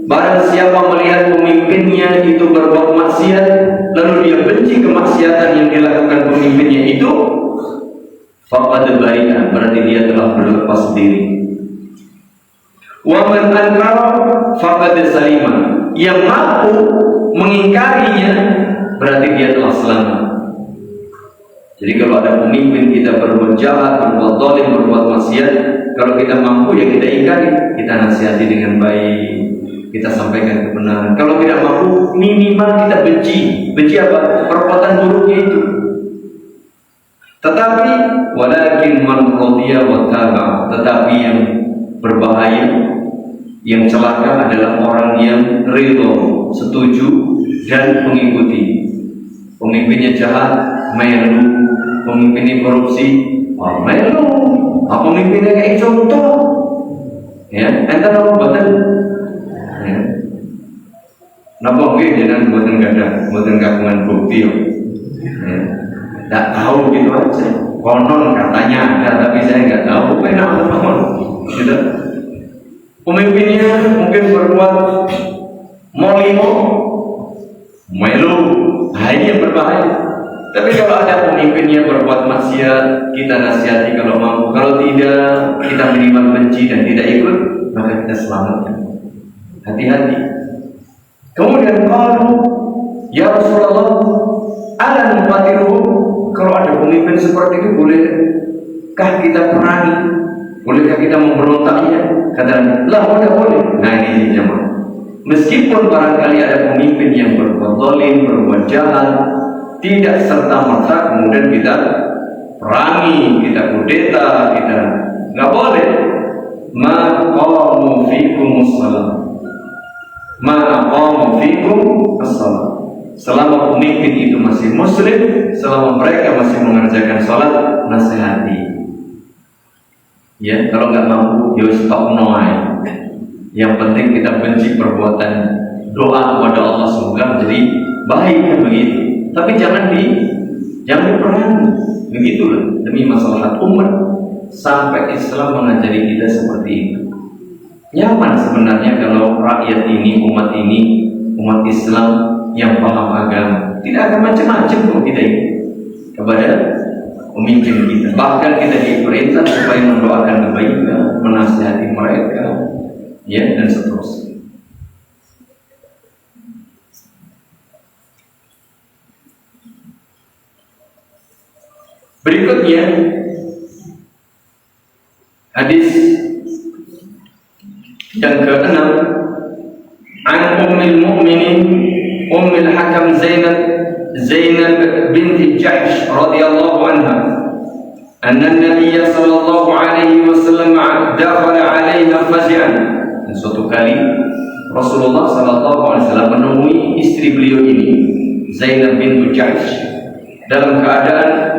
Barang siapa melihat pemimpinnya itu berbuat maksiat, lalu dia benci kemaksiatan yang dilakukan pemimpinnya itu, faqad barina, berarti dia telah berlepas diri. Wa man ankara faqad salima. Yang mampu mengingkarinya berarti dia telah selamat. Jadi kalau ada pemimpin kita berbuat jahat, berbuat zalim, berbuat maksiat, kalau kita mampu ya kita ingkari, kita nasihati dengan baik, kita sampaikan kebenaran. Kalau tidak mampu, minimal kita benci. Benci apa? Perbuatan buruknya itu. Tetapi walakin man radiya wa taba. Tetapi yang berbahaya, yang celaka adalah orang yang ridho, setuju dan mengikuti. Pemimpinnya jahat, melu. Pemimpinnya korupsi, melu. Pemimpinnya kayak contoh, ya, ente tahu buatan. Ya. Napa nggih jenengan buatan gadah, buatan kagungan bukti yo. Ya. Tak tahu gitu aja. Konon katanya ada, tapi saya nggak tahu. Enak teman, gitu. Pemimpinnya mungkin berbuat molimo, melu, ini yang berbahaya. Tapi kalau ada pemimpinnya berbuat maksiat, kita nasihati kalau mampu. Kalau tidak, kita minimal benci dan tidak ikut, maka kita selamatkan. Hati-hati. Kemudian kalau ya Rasulullah, ala nufatiruhu, kalau ada pemimpin seperti itu, bolehkah kita perangi? Bolehkah kita memberontaknya? Kata lah, boleh. Nah ini jemaah. Meskipun barangkali ada pemimpin yang berbuat zalim, berbuat jahat, tidak serta-merta kemudian kita perangi, kita kudeta, kita nggak boleh. Maqamu fikumus salam. Maqamu fikum as-salam. Selama pemimpin itu masih muslim, selama mereka masih mengerjakan salat, nasihati. Ya, kalau nggak mampu, ya stop noai. Yang penting kita benci perbuatan, doa kepada Allah semoga menjadi baik kan begitu. Tapi jangan diperangi. Begitulah demi maslahat umat sampai Islam mengajari kita seperti itu. Nyaman sebenarnya kalau rakyat ini, umat Islam yang paham agama, tidak akan macam-macam kok kita ini kepada pemimpin kita. Bahkan kita diperintah supaya mendoakan kebaikan, menasihati mereka, ya, dan seterusnya. Berikutnya hadis yang ke-6, an ummil mu'minin ummil hakam Zainab binti Jahsh radhiyallahu anha anna an-nabiy sallallahu alaihi wasallam dakhala 'alaiha fazi'an. Suatu kali Rasulullah sallallahu alaihi wasallam menemui istri beliau ini, Zainab binti Jahsh, dalam keadaan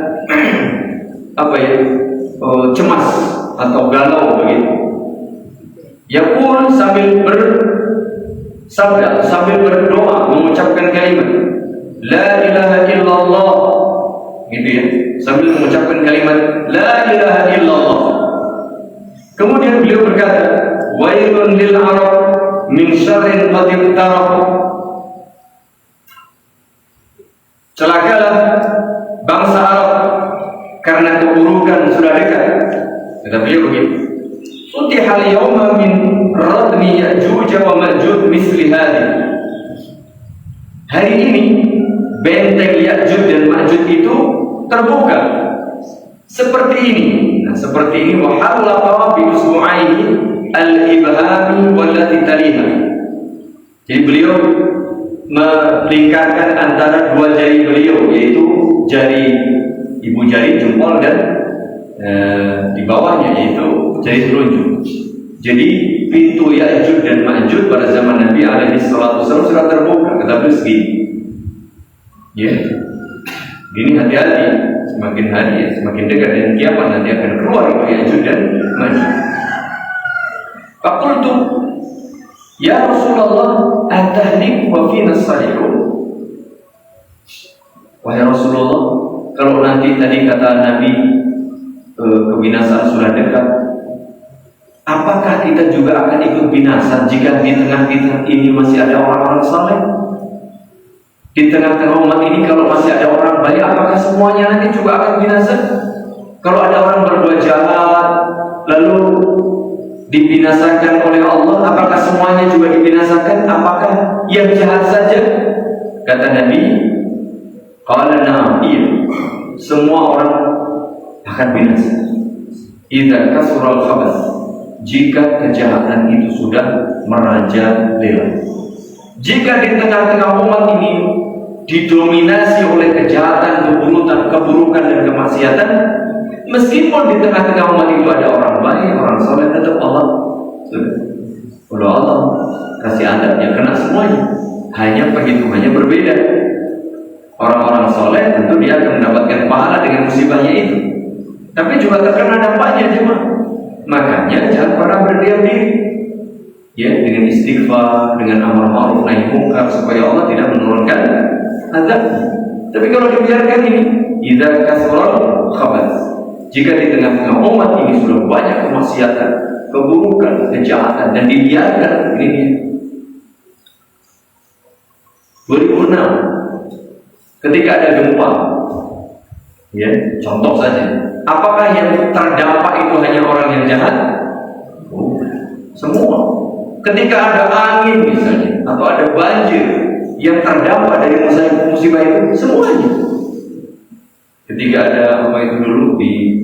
cemas atau galau begitu. Yaqul, sambil bersabda, sambil berdoa, mengucapkan kalimat la ilaha illallah gitu ya, sambil mengucapkan kalimat la ilaha illallah. Kemudian beliau berkata, wailun lil arab min syarrin qad iqtarab. Celakalah bangsa Arab karena keburukan sudah dekat. Kata beliau begitu. Futihal yawma min radmi Ya'juj wa Ma'juj misli hadhi. Hari ini benteng Ya'juj dan Ma'juj itu terbuka seperti ini. Nah, seperti ini, wa halaqa bi usbu'aihi al-ibhami wallati taliha. Jadi beliau melingkarkan antara dua jari beliau, yaitu jari ibu jari jempol dan di bawahnya yaitu jari telunjuk. Jadi pintu Ya'juj dan Ma'juj pada zaman Nabi alaihi salatu wasallam sudah terbuka, tetapi segini. Ya. Gini, hati-hati, semakin hari ya, semakin dekat dengan kiamat nanti akan keluar itu Ya'juj dan Ma'juj. Faqultu ya Rasulullah atahlik wa fina salihun. Wahai Rasulullah, kalau nanti tadi kata Nabi kebinasaan sudah dekat, apakah kita juga akan ikut binasa jika di tengah kita ini masih ada orang-orang saleh? Di tengah-tengah umat ini kalau masih ada orang baik, apakah semuanya nanti juga akan binasa? Kalau ada orang berbuat jahat lalu dibinasakan oleh Allah, apakah semuanya juga dibinasakan? Apakah yang jahat saja? Kata Nabi, qala na'am, iya, semua orang akan binasa. Idza kasura al-khabath, jika kejahatan itu sudah merajalela. Jika di tengah-tengah umat ini didominasi oleh kejahatan, keburukan dan kemaksiatan, meskipun di tengah-tengah umat itu ada orang baik, orang soleh, tetap Allah kalau Allah kasih adabnya kena semuanya. Hanya perhitungannya berbeda. Orang-orang soleh tentu dia akan mendapatkan pahala dengan musibahnya itu, tapi juga terkena dampaknya jemaah. Makanya jangan pernah berdiam diri, ya, dengan istighfar, dengan amar ma'ruf nahi munkar, supaya Allah tidak menurunkan azabnya. Tapi kalau dibiarkan ini, idza kasral khabath, jika di tengah-tengah umat ini sudah banyak kemaksiatan, keburukan, kejahatan, dan dibiarkan ini 2006 ketika ada gempa, ya, contoh saja, apakah yang terdampak itu hanya orang yang jahat? Semua. Ketika ada angin misalnya, atau ada banjir, yang terdampak dari musibah itu semuanya. Ketika ada apa itu dulu di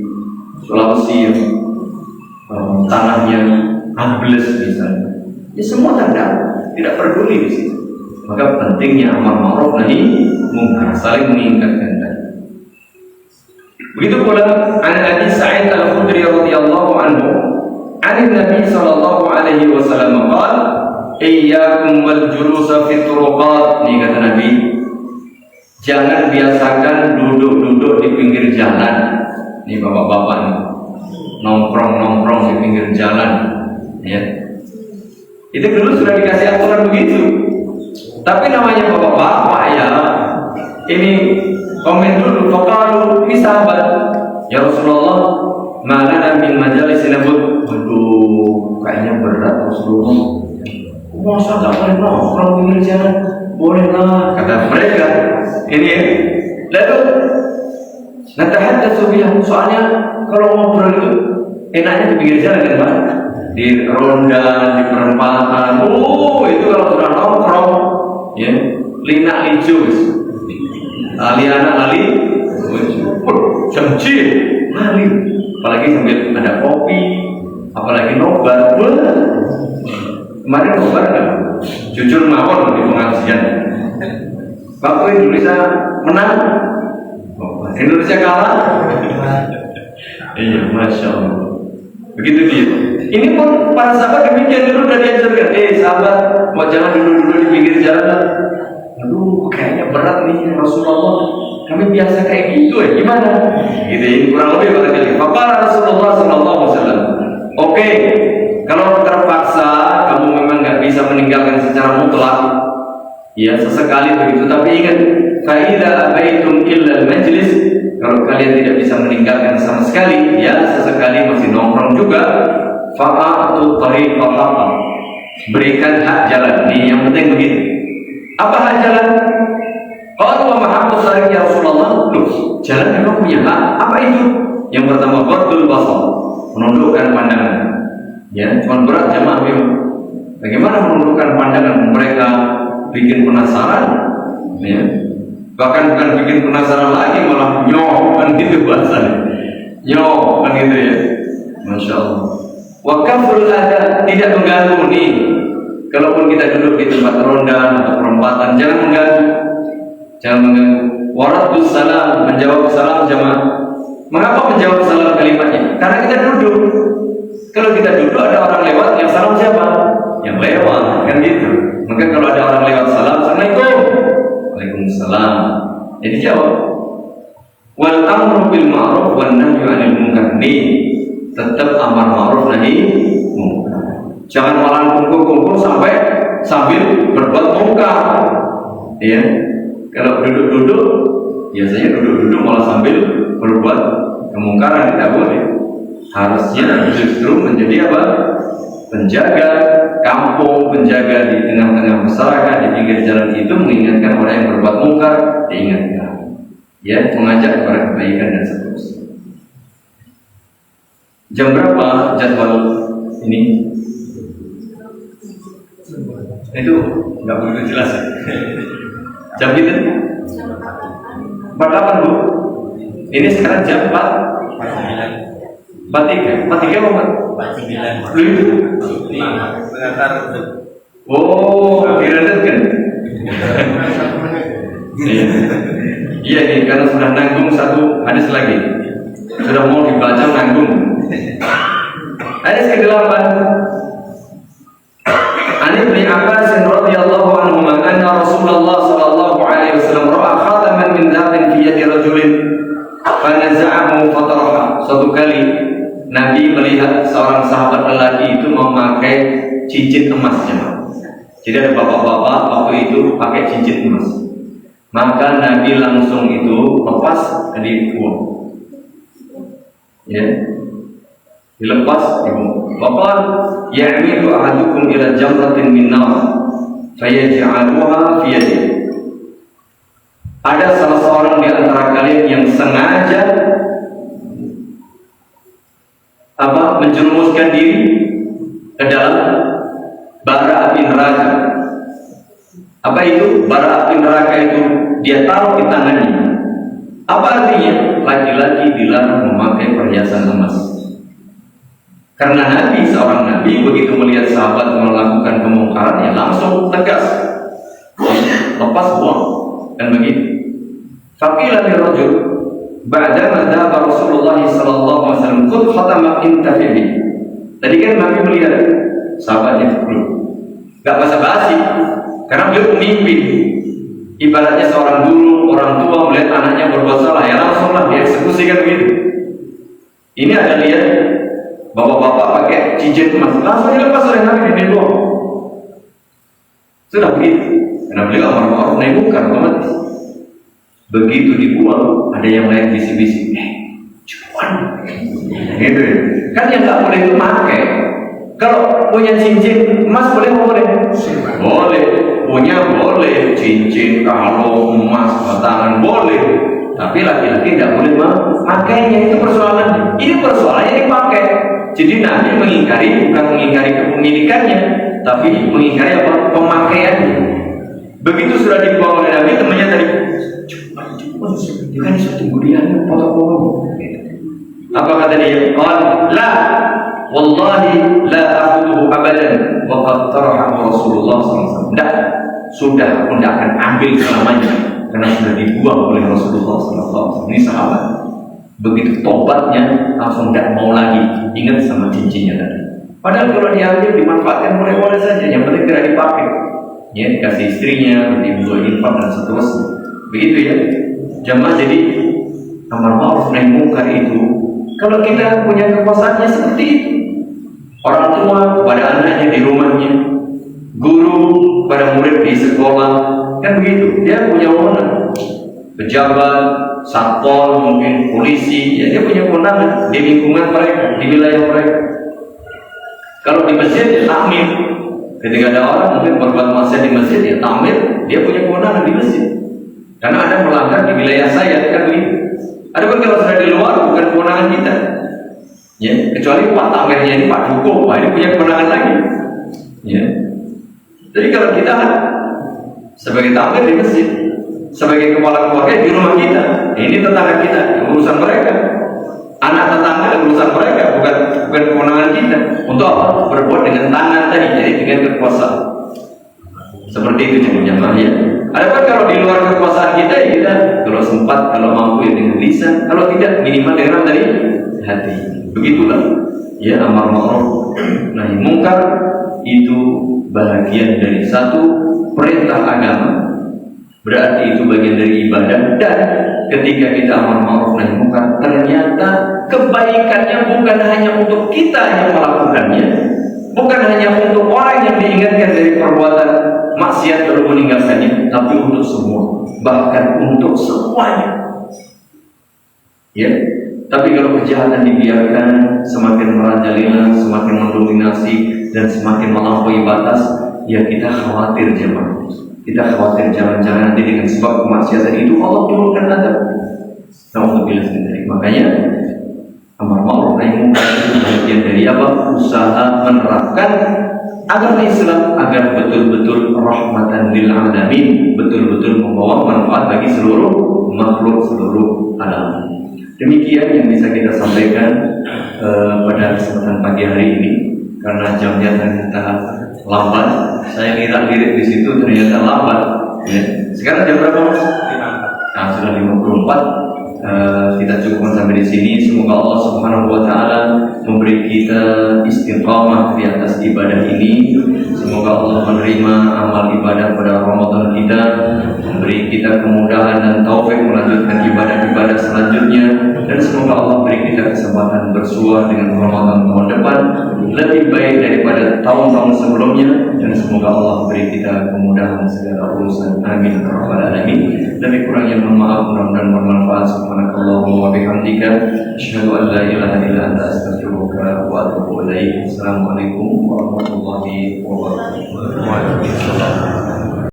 Sulawesi, tanahnya ambles misalnya, ya semua terdampak, tidak peduli di situ. Maka pentingnya amar ma'ruf nahi munkar, saling mengingatkan tadi. Begitu pula an Abi Sa'id Al-Khudri radhiyallahu anhu, an Nabi sallallahu alaihi wasallam qala, iyyakum wal julusa fi turuqat. Ini kata Nabi, jangan biasakan duduk-duduk di pinggir jalan. Ini bapak-bapak nih, nongkrong-nongkrong di pinggir jalan, ya. Itu dulu sudah dikasih aturan begitu. Tapi namanya bapak-bapak ya, ini komen dulu, faqalu, ini sahabat, ya Rasulullah, mana min majalis nabut. Waduh, kayaknya berat Rasulullah. Masa tak boleh nongkrong pinggir jalan? Boleh lah, kata mereka. Ini lalu natahaddatsu biha, soalnya kalau ngobrol itu enaknya di pinggir jalan kan, Pak? Di ronda, di perempatan. Oh, itu kalau sudah nongkrong, ya, linak licus, aliana ali, jamji, mali, apalagi sambil ada kopi, apalagi nobar. Kemarin nobar kan, jujur mawon di pengajian. Waktu Indonesia menang, Indonesia kalah. Iya, masya Allah. Begitu dia. Ini pun para sahabat demikian dulu sudah diajarkan. Sahabat, mau jangan duduk-duduk di pinggir jalan. Aduh, kayaknya berat nih Rasulullah. Kami biasa kayak gitu ya, gimana? Gitu ya, kurang lebih barangkali. Faqala Rasulullah sallallahu alaihi wasallam, oke, kalau terpaksa kamu memang nggak bisa meninggalkan secara mutlak, ya sesekali begitu. Tapi ingat, fa idza abaitum illa al-majlis Kalau kalian tidak bisa meninggalkan sama sekali, ya sesekali masih nongkrong juga. Fa'atu tariqal haqq, berikan hak jalan. Ini yang penting begitu. Apa hak jalan? Qalu wa ma haqqu tariq ya Rasulullah? Loh, jalan memang punya hak. Apa itu? Yang pertama, ghaddul basar, menundukkan pandangan. Ya, cuma berat jemaah memang. Bagaimana menundukkan pandangan? Mereka bikin penasaran, ya. Bahkan bukan bikin penasaran lagi, malah nyoh kan gitu bahasanya. Nyoh kan gitu ya. Masya Allah. Wa kaful ada, tidak mengganggu nih. Kalaupun kita duduk di tempat ronda atau perempatan, jangan mengganggu. Jangan mengganggu. Waradus salam, menjawab salam jamaah. Mengapa menjawab salam kalimatnya? Karena kita duduk. Kalau kita duduk ada orang lewat, yang salam siapa? Yang lewat, kan gitu. Maka kalau ada orang lewat salam, assalamualaikum. Waalaikumsalam. Jadi jawab. Wal amru bil ma'ruf wan nahyu 'anil munkar. Nih, tetap amar ma'ruf nahi munkar. Jangan malah kumpul-kumpul sambil berbuat munkar. Ya. Kalau duduk-duduk, biasanya duduk-duduk malah sambil berbuat kemungkaran, tidak boleh. Harusnya justru menjadi apa? Penjaga kampung, penjaga di tengah-tengah masyarakat, di pinggir jalan itu mengingatkan orang yang berbuat mungkar, diingatkan, ya, mengajak kepada kebaikan dan seterusnya. Jam berapa jadwal ini? Itu nggak begitu jelas ya. Jam itu? 48 Bu. Ini sekarang jam 4. 43 apa? 49. Lu itu? Oh, kira-kira kan? Iya nih, karena sudah nanggung satu hadis lagi, sudah mau dibaca nanggung. Hadis ke-8. An Ibnu Abbas radhiyallahu anhu anna Rasulullah sallallahu alaihi wasallam ra'a khataman min dhahabin fi yadi rajulin fanaza'ahu fataraha. Suatu kali Nabi melihat seorang sahabat lelaki itu memakai cincin emasnya. Jadi ada bapak-bapak waktu itu pakai cincin emas. Maka Nabi langsung itu lepas dan dibuang. Ya, dilepas, dibuang. Bapak, ya'midu ahadukum ila jamratin min nar, fayaj'aluha fi yadihi. Ada salah seorang di antara kalian yang sengaja menjerumuskan diri ke dalam bara api neraka. Apa itu? Bara api neraka itu dia taruh di tangannya. Apa artinya? Laki-laki dilarang memakai perhiasan emas. Karena Nabi, seorang Nabi, begitu melihat sahabat melakukan kemungkaran, ya langsung tegas, lepas buang, dan begitu. Faqila li rajul ba'dama dhaba Rasulullah sallallahu alaihi wasallam qad khatama intafihi. Tadi kan Nabi melihat sahabatnya belum, enggak basa-basi, karena beliau pemimpin. Ibaratnya seorang guru, orang tua melihat anaknya berbuat salah, ya langsunglah dieksekusikan begitu. Ini ada lihat bapak-bapak pakai cincin emas, langsung dilepas oleh Nabi dan dibuang. Sudah begitu, karena beliau amar ma'ruf nahi munkar otomatis. Begitu dibuang, ada yang lain bisik-bisik, cuan, gitu ya. Kan yang nggak boleh itu pakai. Kalau punya cincin emas boleh nggak boleh? Boleh, punya boleh, cincin kalau emas batangan boleh. Tapi laki-laki tidak boleh memakainya, itu persoalan. Ini persoalannya dipakai. Jadi Nabi mengingkari, bukan mengingkari kepemilikannya, tapi mengingkari apa? Pemakaiannya. Begitu sudah dibuang oleh Nabi, temannya tadi, kan suatu kemudian potong-potong. Apa kata dia? La, wallahi la akhudhu abadan wa qad tarahu Rasulullah SAW. Tidak, sudah aku tidak akan ambil selamanya karena sudah dibuang oleh Rasulullah SAW. Ini sahabat. Begitu tobatnya langsung tidak mau lagi ingat sama cincinnya tadi. Padahal kalau diambil dimanfaatkan boleh-boleh saja, yang penting tidak dipakai. Ya, dikasih istrinya, dibuat infak dan seterusnya. Begitu ya. Jamaah, jadi amar ma'ruf nahi munkar itu kalau kita punya kekuasaannya seperti itu. Orang tua pada anaknya di rumahnya, guru pada murid di sekolah, kan begitu. Dia punya wewenang. pejabat, satpol, mungkin polisi, ya dia punya kewenangan di lingkungan mereka, di wilayah mereka. Kalau di masjid ya takmir. Ketika ada orang mungkin berbuat maksiat di masjid ya takmir, dia punya kewenangan di masjid. Karena ada melanggar di wilayah saya, kan begitu. Adapun kalau sudah di luar bukan kewenangan kita. Ya, kecuali Pak Tamirnya ini Pak Duko, Pak ini punya kewenangan lagi. Ya. Jadi kalau kita sebagai tamir di masjid, sebagai kepala keluarga di rumah kita, ini tetangga kita, urusan mereka. Anak tetangga urusan mereka, bukan kewenangan kita. Untuk apa? Berbuat dengan tangan tadi, jadi dengan kekuasaan. Seperti itu jemaah ya. Adapun kalau di luar kekuasaan kita, ya kita kalau sempat, kalau mampu ya dengan lisan, kalau tidak minimal dengan tadi hati. Begitulah ya, amar ma'ruf nahi mungkar itu bagian dari satu perintah agama, berarti itu bagian dari ibadah. Dan ketika kita amar ma'ruf nahi mungkar, ternyata kebaikannya bukan hanya untuk kita yang melakukannya, bukan hanya untuk orang yang diingatkan dari perbuatan maksiat lalu meninggalkannya, tapi untuk semua, bahkan untuk semuanya. Ya. Tapi kalau kejahatan dibiarkan semakin merajalela, semakin mendominasi dan semakin melampaui batas, ya kita khawatir jemaah. Kita khawatir jangan-jangan nanti dengan sebab kemaksiatan itu Allah turunkan azab. Nauzubillah min dzalik. Makanya amar ma'ruf nahi mungkar itu bagian dari apa? Usaha menerapkan agama Islam agar betul-betul rahmatan lil alamin, betul-betul membawa manfaat bagi seluruh makhluk, seluruh alam. Demikian yang bisa kita sampaikan pada kesempatan pagi hari ini. Karena jamnya ternyata lambat, saya lirik di situ ternyata lambat. Ya. Sekarang jam berapa Mas? Nah, sudah 54. Kita cukupkan sampai di sini. Semoga Allah Subhanahu Wa Taala memberi kita istiqamah di atas ibadah ini. Semoga Allah menerima amal ibadah pada Ramadan kita, memberi kita kemudahan dan taufik melanjutkan ibadah-ibadah selanjutnya, dan semoga Allah beri kita kesempatan bersua dengan Ramadan tahun depan lebih baik daripada tahun-tahun sebelumnya, dan semoga Allah beri kita kemudahan segala urusan. Amin ya rabbal alamin. Lebih kurang yang mohon maaf, mudah-mudahan bermanfaat. Subhanakallahumma wa bihamdika, asyhadu an la ilaha illa anta, astaghfiruka wa atubu ilaik. Assalamualaikum warahmatullahi wabarakatuh.